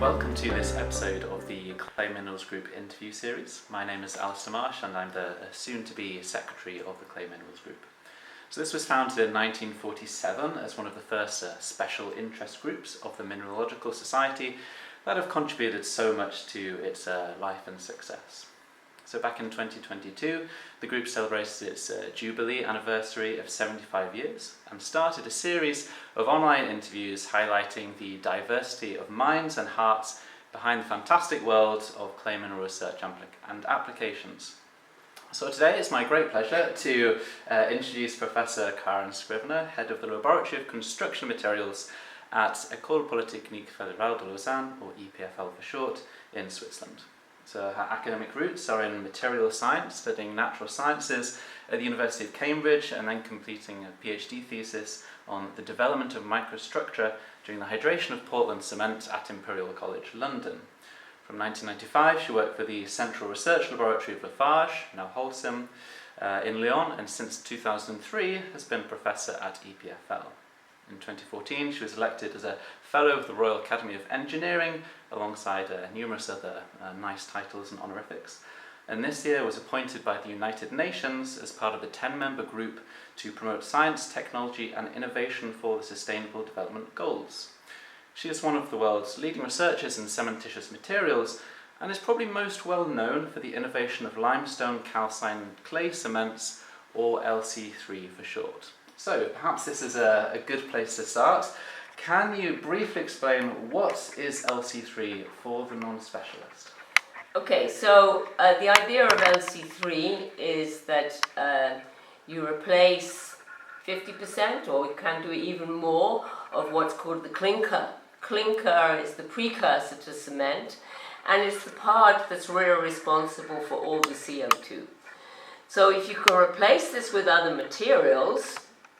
welcome to this episode of the Clay Minerals Group interview series. My name is Alastair Marsh and I'm the soon-to-be secretary of the Clay Minerals Group. So this was founded in 1947 as one of the first special interest groups of the Mineralogical Society that have contributed so much to its life and success. So back in 2022, the group celebrated its Jubilee anniversary of 75 years and started a series of online interviews highlighting the diversity of minds and hearts behind the fantastic world of clay mineral research and applications. So today it's my great pleasure to introduce Professor Karen Scrivener, Head of the Laboratory of Construction Materials at École Polytechnique Fédérale de Lausanne, or EPFL for short, in Switzerland. So her academic roots are in material science, studying natural sciences at the University of Cambridge and then completing a PhD thesis on the development of microstructure during the hydration of Portland cement at Imperial College London. From 1995 she worked for the Central Research Laboratory of Lafarge, now Holcim, in Lyon, and since 2003 has been professor at EPFL. In 2014 she was elected as a Fellow of the Royal Academy of Engineering alongside numerous other nice titles and honorifics, and this year was appointed by the United Nations as part of the 10-member group to promote science, technology and innovation for the Sustainable Development Goals. She is one of the world's leading researchers in cementitious materials and is probably most well known for the innovation of limestone calcined clay cements, or LC3 for short. So perhaps this is a good place to start. Can you briefly explain what is LC3 for the non-specialist? Okay, so the idea of LC3 is that you replace 50%, or you can do even more, of what's called the clinker. Clinker is the precursor to cement, and it's the part that's really responsible for all the CO2. So if you can replace this with other materials,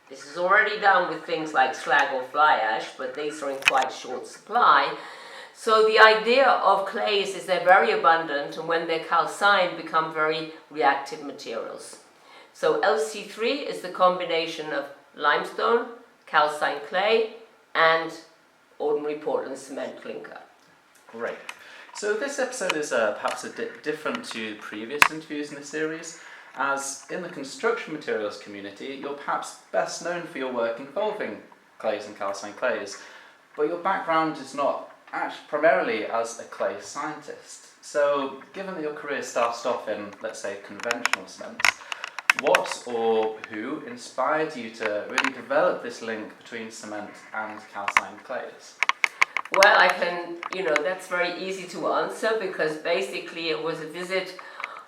this is already done with things like slag or fly ash, but these are in quite short supply. So the idea of clays is they're very abundant, and when they're calcined, become very reactive materials. So LC3 is the combination of limestone, calcined clay, and ordinary Portland cement clinker. Great. So this episode is perhaps a bit different to previous interviews in the series, as in the construction materials community, you're perhaps best known for your work involving clays and calcined clays, but your background is not actually primarily as a clay scientist. So given that your career started off in, let's say, conventional cements, what or who inspired you to really develop this link between cement and calcined clays? Well, that's very easy to answer, because basically it was a visit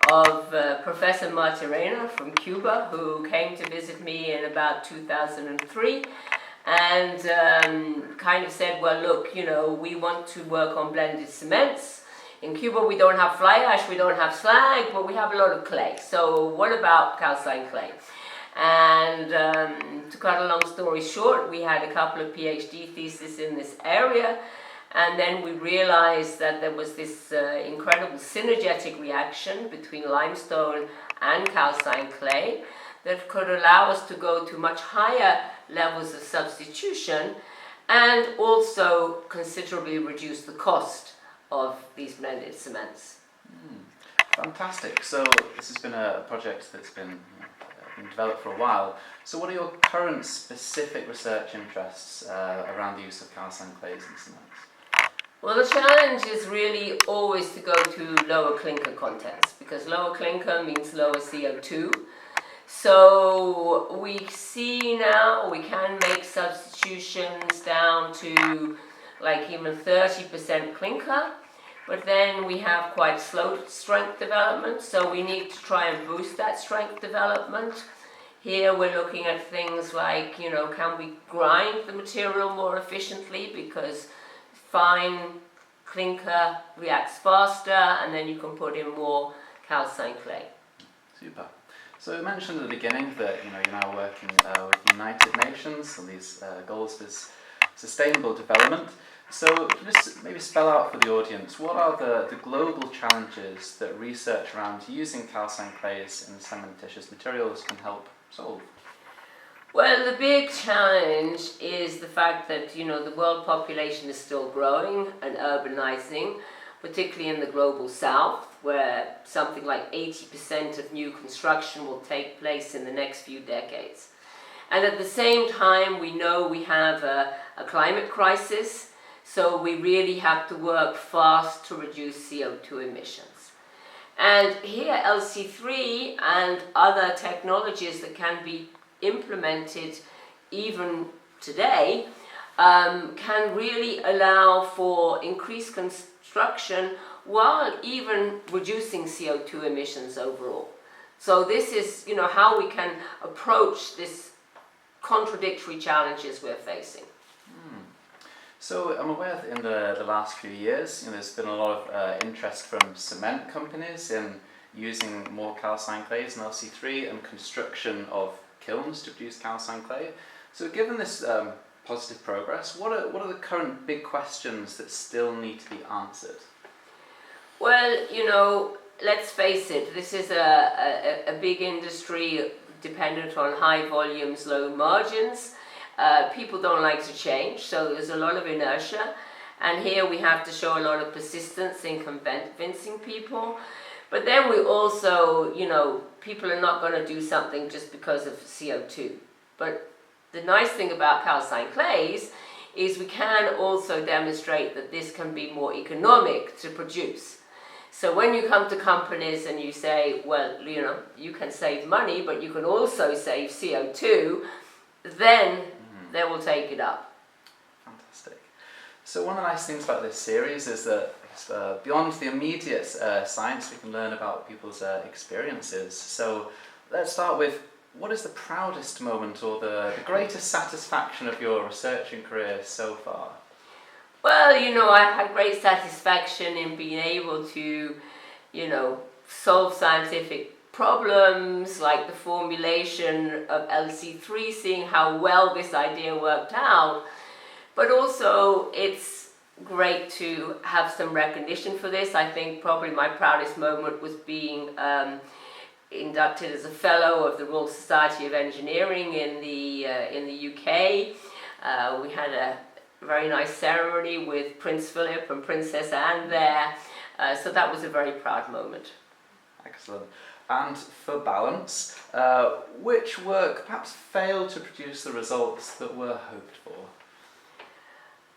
of Professor Martirena from Cuba, who came to visit me in about 2003 and kind of said, well, look, we want to work on blended cements. In Cuba we don't have fly ash, we don't have slag, but we have a lot of clay. So what about calcined clay? And to cut a long story short, we had a couple of PhD theses in this area. And then we realized that there was this incredible synergetic reaction between limestone and calcined clay that could allow us to go to much higher levels of substitution and also considerably reduce the cost of these blended cements. Fantastic. So this has been a project that's been developed for a while. So what are your current specific research interests around the use of calcined clays and cements? Well, the challenge is really always to go to lower clinker contents, because lower clinker means lower CO2. So we see now we can make substitutions down to like even 30% clinker, but then we have quite slow strength development, so we need to try and boost that strength development. Here we're looking at things like, can we grind the material more efficiently, because fine clinker reacts faster, and then you can put in more calcined clay. Super. So you mentioned at the beginning that you're now working with the United Nations on these goals for sustainable development. So just maybe spell out for the audience, what are the global challenges that research around using calcined clays and cementitious materials can help solve? Well, the big challenge is the the fact that, the world population is still growing and urbanizing, particularly in the global south, where something like 80% of new construction will take place in the next few decades. And at the same time, we know we have a climate crisis, so we really have to work fast to reduce CO2 emissions. And here, LC3 and other technologies that can be implemented even today can really allow for increased construction while even reducing CO2 emissions overall. So this is, how we can approach this contradictory challenges we're facing. So I'm aware that in the last few years, there's been a lot of interest from cement companies in using more calcined clays in LC3 and construction of kilns to produce calcined clay. So given this positive progress, what are the current big questions that still need to be answered? Well, let's face it, this is a big industry dependent on high volumes, low margins. People don't like to change, so there's a lot of inertia. And here we have to show a lot of persistence in convincing people. But then we also, people are not going to do something just because of CO2. But the nice thing about calcined clays is we can also demonstrate that this can be more economic to produce. So when you come to companies and you say, well, you can save money, but you can also save CO2, then they will take it up. Fantastic. So one of the nice things about this series is that beyond the immediate science, we can learn about people's experiences. So let's start with, what is the proudest moment or the greatest satisfaction of your researching career so far? Well, I've had great satisfaction in being able to, solve scientific problems like the formulation of LC3, seeing how well this idea worked out. But also, it's great to have some recognition for this. I think probably my proudest moment was being inducted as a fellow of the Royal Society of Engineering in the UK. We had a very nice ceremony with Prince Philip and Princess Anne there, so that was a very proud moment. Excellent. And for balance, which work perhaps failed to produce the results that were hoped for?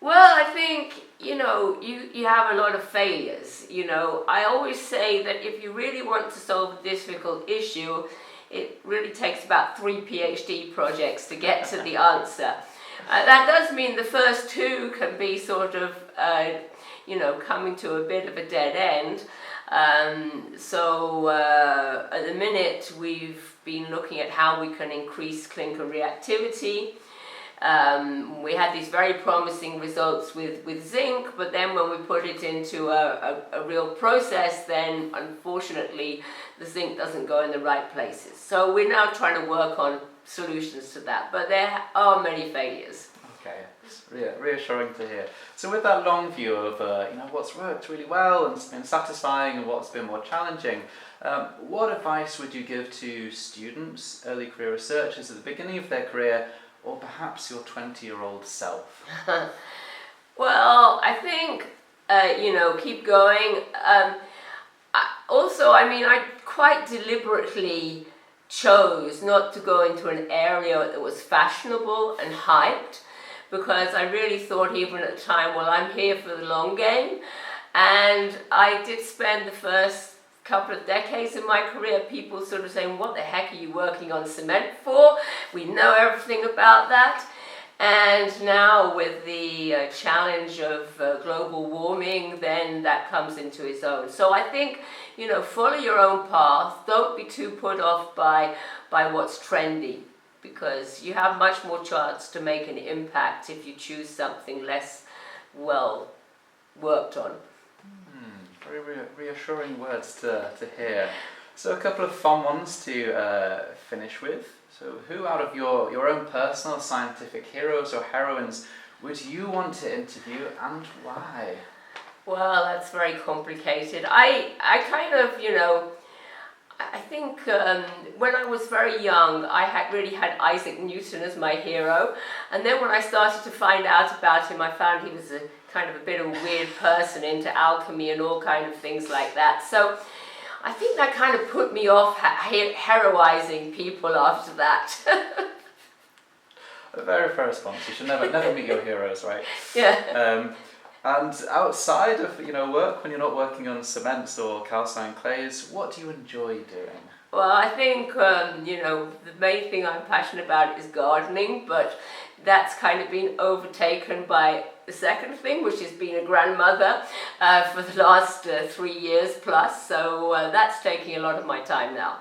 Well, I think, you have a lot of failures. I always say that if you really want to solve a difficult issue, it really takes about 3 PhD projects to get to the answer. That does mean the first 2 can be sort of, coming to a bit of a dead end. So at the minute we've been looking at how we can increase clinker reactivity. We had these very promising results with zinc, but then when we put it into a real process, then unfortunately the zinc doesn't go in the right places. So we're now trying to work on solutions to that, but there are many failures. Okay, it's reassuring to hear. So with that long view of what's worked really well and been satisfying and what's been more challenging, what advice would you give to students, early career researchers at the beginning of their career, or perhaps your 20-year-old self? Well, I think, keep going. I quite deliberately chose not to go into an area that was fashionable and hyped, because I really thought even at the time, well, I'm here for the long game. And I did spend the first couple of decades of my career, people sort of saying, what the heck are you working on cement for? We know everything about that. And now with the challenge of global warming, then that comes into its own. So I think, follow your own path. Don't be too put off by what's trendy, because you have much more chance to make an impact if you choose something less well worked on. Very reassuring words to hear. So a couple of fun ones to finish with. So who out of your own personal scientific heroes or heroines would you want to interview, and why? Well, that's very complicated. I kind of, I think when I was very young, I had really had Isaac Newton as my hero, and then when I started to find out about him, I found he was a kind of a bit of a weird person into alchemy and all kind of things like that. So I think that kind of put me off heroizing people after that. A very fair response. You should never meet your heroes, right? Yeah. And outside of work, when you're not working on cements or calcined clays, what do you enjoy doing? Well, I think the main thing I'm passionate about is gardening, but that's kind of been overtaken by the second thing, which is being a grandmother for the last 3 years plus. So that's taking a lot of my time now.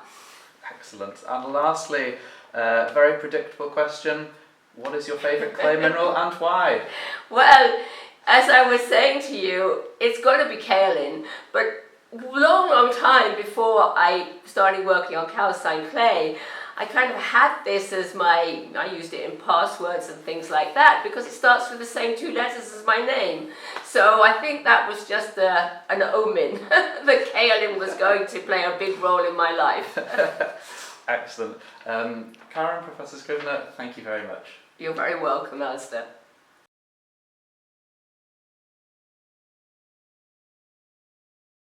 Excellent. And lastly, very predictable question: what is your favourite clay mineral and why? Well, as I was saying to you, it's got to be kaolin, but long time before I started working on calcined clay, I kind of had this as I used it in passwords and things like that because it starts with the same 2 letters as my name. So I think that was just an omen. The kaolin was going to play a big role in my life. Excellent. Karen, Professor Scrivener, thank you very much. You're very welcome, Alastair.